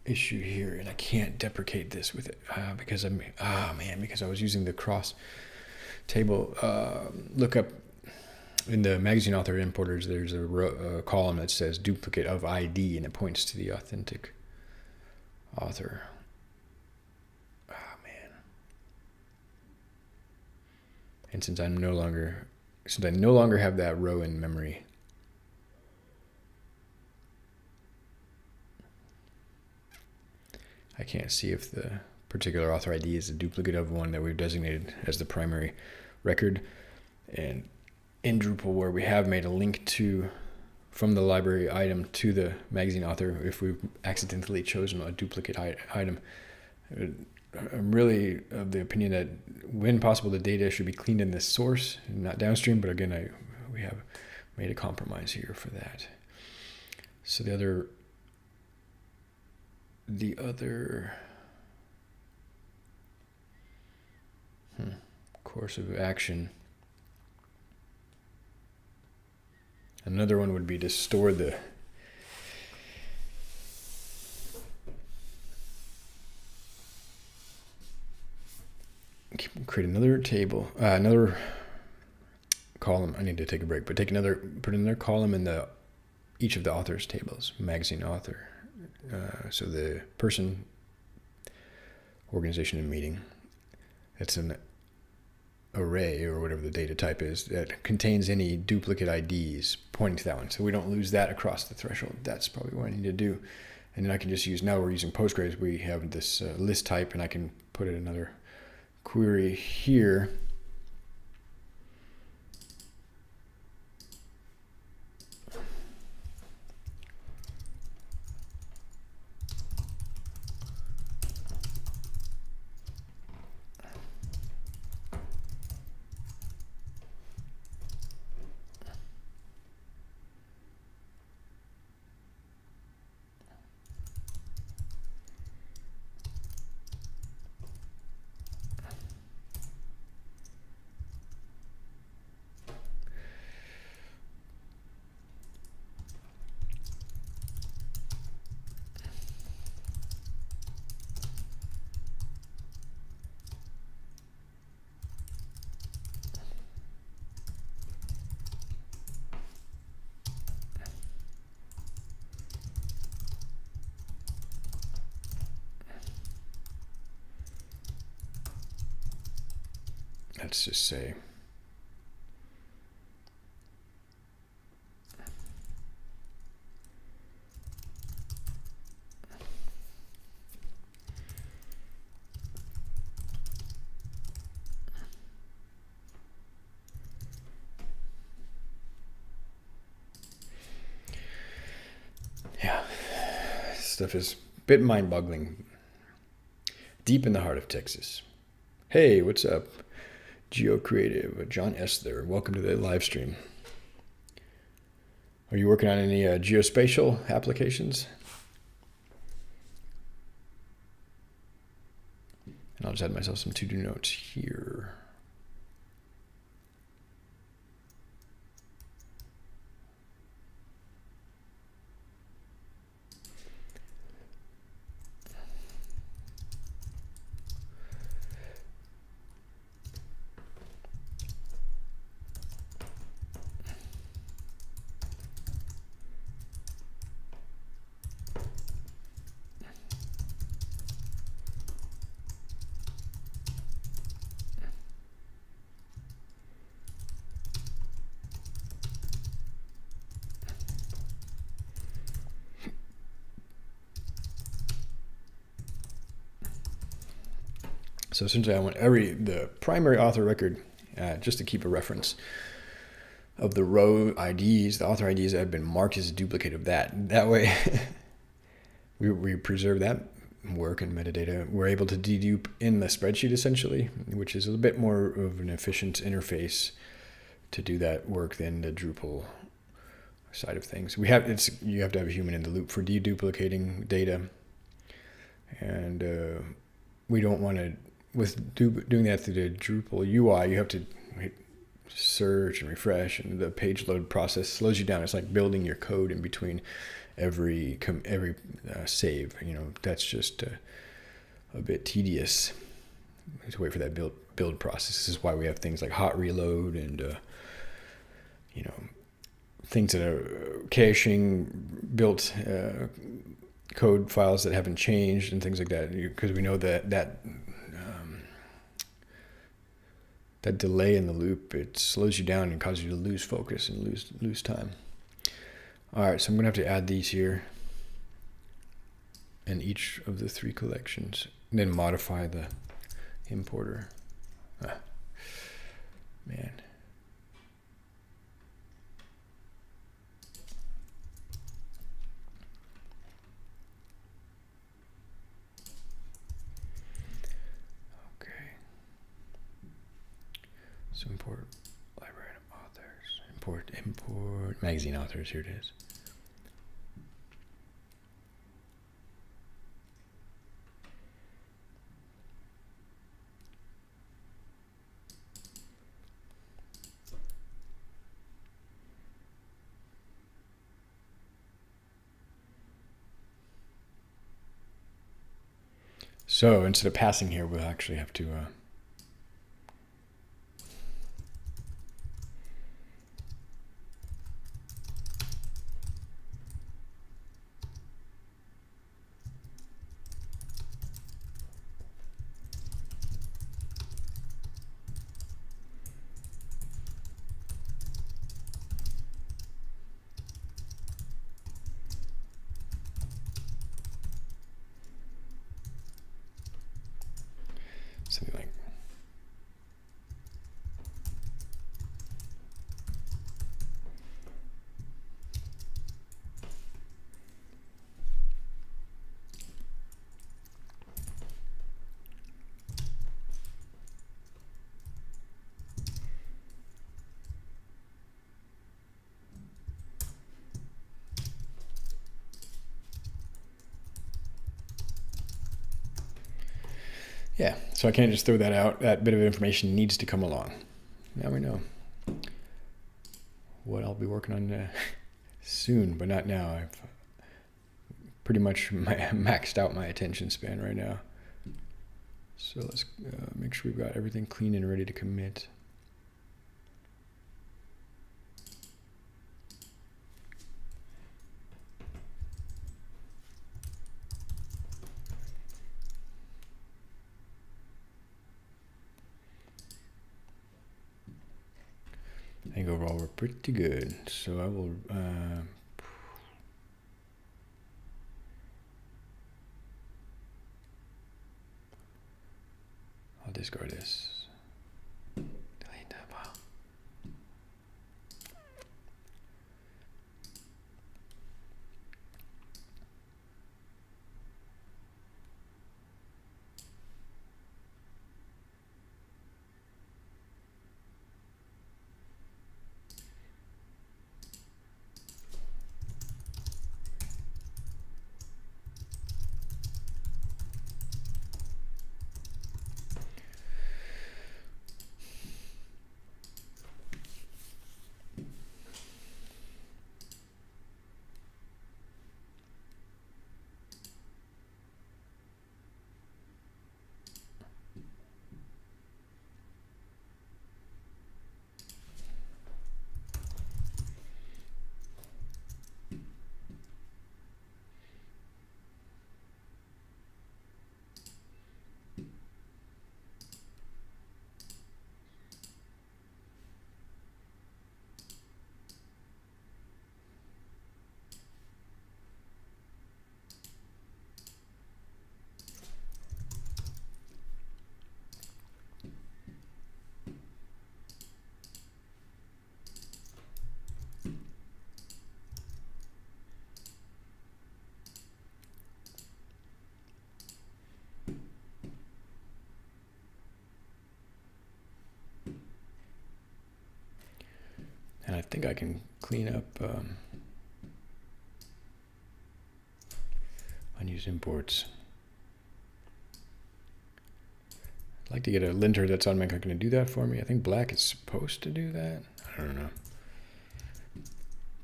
issue here, and I can't deprecate this with it because I was using the cross table lookup in the magazine author importers. There's a column that says duplicate of ID, and it points to the authentic author. And since I no longer have that row in memory, I can't see if the particular author ID is a duplicate of one that we've designated as the primary record. And in Drupal, where we have made a link from the library item to the magazine author, if we've accidentally chosen a duplicate item, I'm really of the opinion that when possible, the data should be cleaned in the source and not downstream. But again, we have made a compromise here for that. So the other course of action, another one would be to store create another table, another column. I need to take a break, but put another column in each of the authors tables, magazine author. So the person, organization, and meeting. That's an array, or whatever the data type is, that contains any duplicate IDs pointing to that one. So we don't lose that across the threshold. That's probably what I need to do. And then I can just now we're using Postgres. We have this list type, and I can put in another query here. let's just say yeah, stuff is a bit mind-boggling. Deep in the heart of Texas. Hey, what's up? GeoCreative, John S. there. Welcome to the live stream. Are you working on any geospatial applications? And I'll just add myself some to-do notes here. So essentially I want the primary author record, just to keep a reference of the row IDs, the author IDs that have been marked as a duplicate of that. That way we preserve that work and metadata. We're able to dedupe in the spreadsheet essentially, which is a bit more of an efficient interface to do that work than the Drupal side of things. You have to have a human in the loop for deduplicating data. And we don't want to, doing that through the Drupal UI, you have to search and refresh, and the page load process slows you down. It's like building your code in between every save. That's just a bit tedious to wait for that build process. This is why we have things like hot reload and things that are caching built code files that haven't changed and things like that, because we know that delay in the loop, it slows you down and causes you to lose focus and lose time. All right, so I'm gonna have to add these here in each of the 3 collections, and then modify the importer. Man. So import library of authors. Import magazine authors. Here it is. So instead of passing here, we'll actually have to something like yeah, so I can't just throw that out. That bit of information needs to come along. Now we know what I'll be working on soon, but not now. I've pretty much maxed out my attention span right now. So let's make sure we've got everything clean and ready to commit. think overall we're pretty good. So I will I'll discard this. Delete that file. And I think I can clean up unused imports. I'd like to get a linter that's automatically going to do that for me. I think black is supposed to do that. I don't know.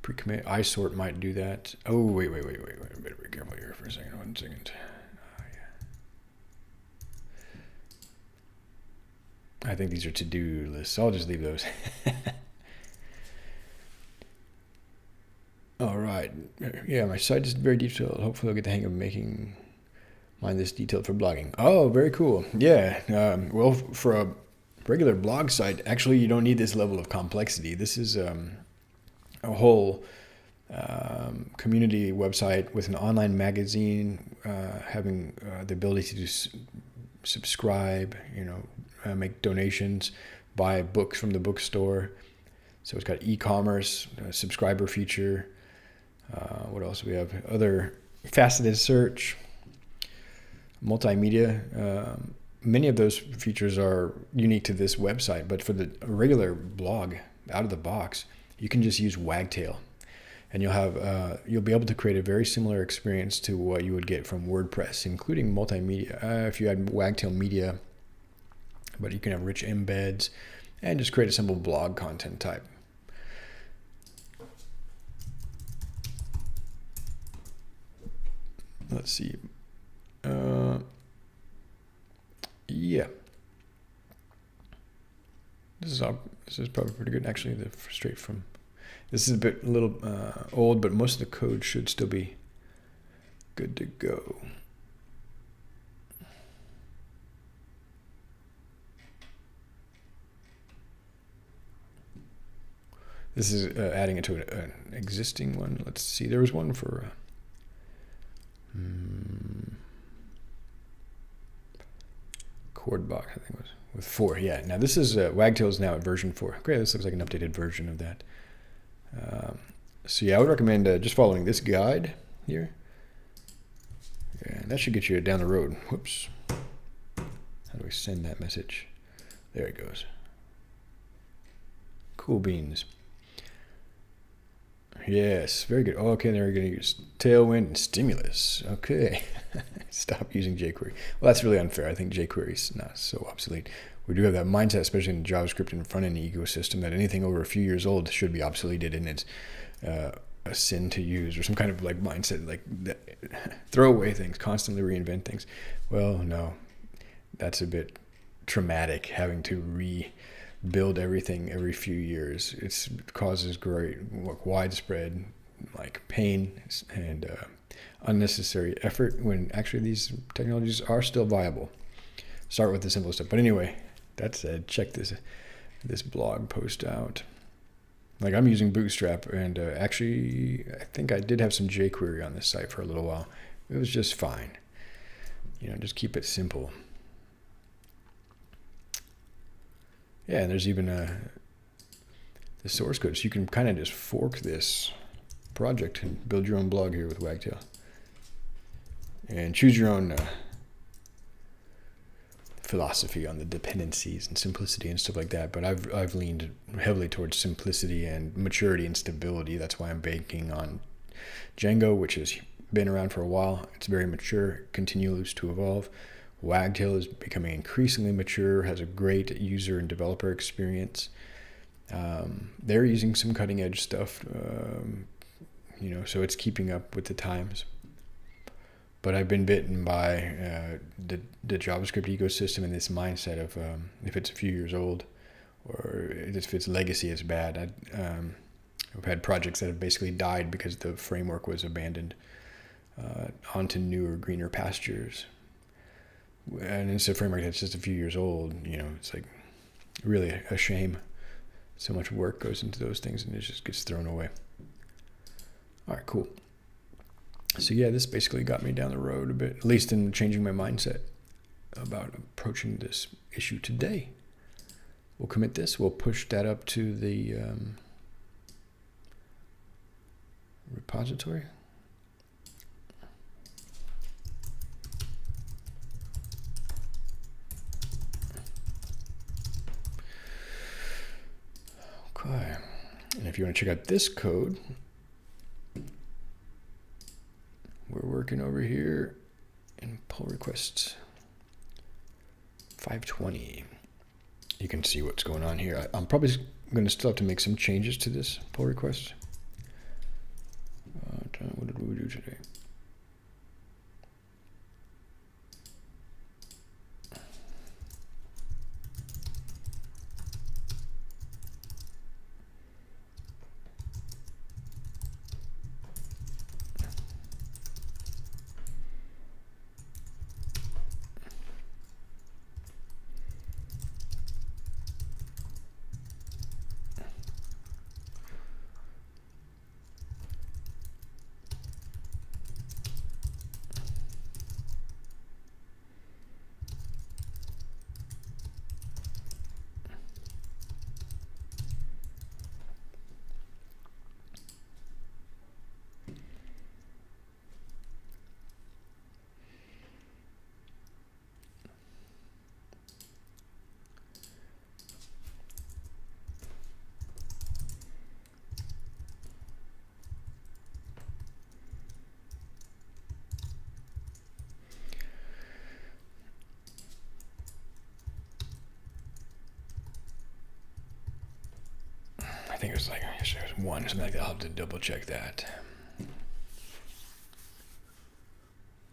Pre-commit isort might do that. Oh, wait. I better be careful here for a second. 1 second. Oh, yeah. I think these are to-do lists. I'll just leave those. All right. Yeah, my site is very detailed. Hopefully I'll get the hang of making mine this detailed for blogging. Oh, very cool. Yeah. Well, for a regular blog site, actually, you don't need this level of complexity. This is a whole community website with an online magazine, having the ability to subscribe, make donations, buy books from the bookstore. So it's got e-commerce, subscriber feature. What else do we have? Other faceted search, multimedia. Many of those features are unique to this website, but for the regular blog out of the box, you can just use Wagtail, and you'll be able to create a very similar experience to what you would get from WordPress, including multimedia. If you had Wagtail Media, but you can have rich embeds and just create a simple blog content type. Let's see. Yeah. This is probably pretty good. Actually, this is a little old, but most of the code should still be good to go. This is adding it to an existing one. Let's see. There was one for chord box, I think it was, with 4. Yeah. Now this is Wagtail is now at version 4. Great. This looks like an updated version of that. So yeah, I would recommend just following this guide here. Yeah, that should get you down the road. Whoops. How do we send that message? There it goes. Cool beans. Yes, very good. Okay, now we're going to use Tailwind and Stimulus. Okay. Stop using jQuery. Well, that's really unfair. I think jQuery is not so obsolete. We do have that mindset, especially in JavaScript and front-end ecosystem, that anything over a few years old should be obsoleted, and it's a sin to use, or some kind of like mindset, like throw away things, constantly reinvent things. Well, no, that's a bit traumatic, having to rebuild everything every few years. It causes great widespread pain and unnecessary effort, when actually these technologies are still viable. Start with the simple stuff. But anyway, that said, check this blog post out. Like I'm using Bootstrap, and actually I think I did have some jQuery on this site for a little while. It was just fine. Just keep it simple. Yeah, and there's even the source code, so you can kind of just fork this project and build your own blog here with Wagtail, and choose your own philosophy on the dependencies and simplicity and stuff like that. But I've leaned heavily towards simplicity and maturity and stability. That's why I'm banking on Django, which has been around for a while. It's very mature, continues to evolve. Wagtail is becoming increasingly mature, has a great user and developer experience. They're using some cutting edge stuff, so it's keeping up with the times. But I've been bitten by the JavaScript ecosystem and this mindset of if it's a few years old or if its legacy is bad. I've had projects that have basically died because the framework was abandoned onto newer, greener pastures. And it's a framework that's just a few years old. It's like really a shame. So much work goes into those things and it just gets thrown away. All right, cool. So yeah, this basically got me down the road a bit, at least in changing my mindset about approaching this issue today. We'll commit this. We'll push that up to the repository. Okay. And if you want to check out this code, we're working over here in pull requests 520. You can see what's going on here. I'm probably going to still have to make some changes to this pull request. What did we do today? I think it was like there's one, something like that. I'll have to double check that.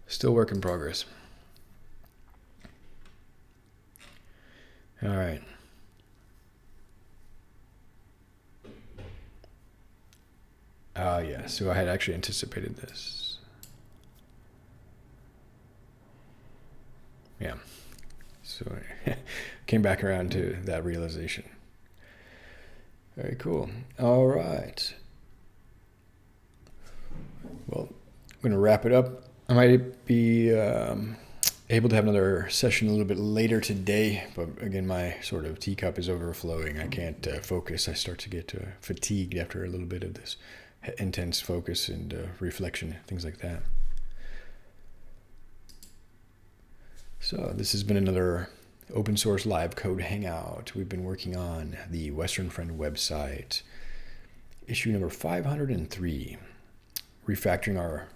Still work in progress. All right. Yeah, so I had actually anticipated this. Yeah. So I came back around to that realization. Very cool. All right. Well, I'm going to wrap it up. I might be able to have another session a little bit later today, but again, my sort of teacup is overflowing. I can't focus. I start to get fatigued after a little bit of this intense focus and reflection, things like that. So this has been another open source live code hangout. We've been working on the Western Friend website, issue number 503, refactoring our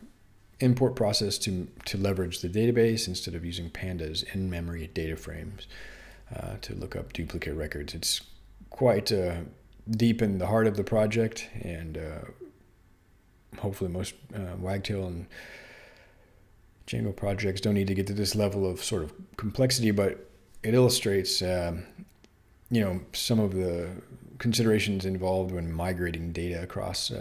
import process to leverage the database instead of using pandas in-memory data frames to look up duplicate records. It's quite deep in the heart of the project, and hopefully most Wagtail and Django projects don't need to get to this level of sort of complexity, but it illustrates, some of the considerations involved when migrating data across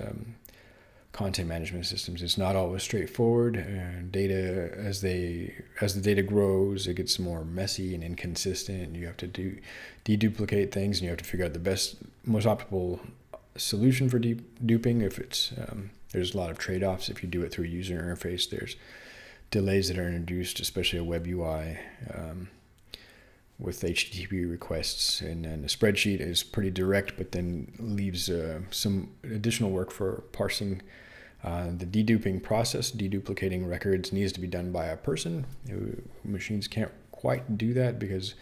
content management systems. It's not always straightforward, and data as the data grows, it gets more messy and inconsistent. You have to deduplicate things, and you have to figure out the most optimal solution for duping. If it's there's a lot of trade-offs if you do it through a user interface. There's delays that are introduced, especially a web UI with HTTP requests, and then the spreadsheet is pretty direct, but then leaves some additional work for parsing. The deduping process, deduplicating records, needs to be done by a person. Machines can't quite do that because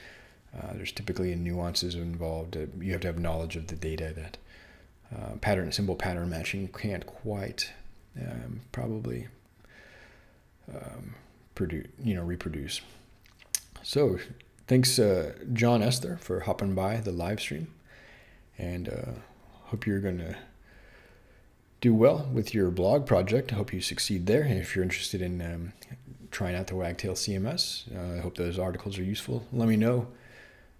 there's typically nuances involved. You have to have knowledge of the data that simple pattern matching can't quite probably reproduce. So thanks, John Esther, for hopping by the live stream, and hope you're going to do well with your blog project. I hope you succeed there. And if you're interested in trying out the Wagtail CMS, I hope those articles are useful. Let me know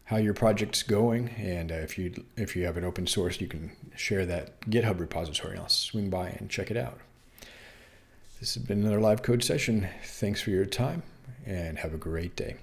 how your project's going, and if you have an open source, you can share that GitHub repository. I'll swing by and check it out. This has been another live code session. Thanks for your time, and have a great day.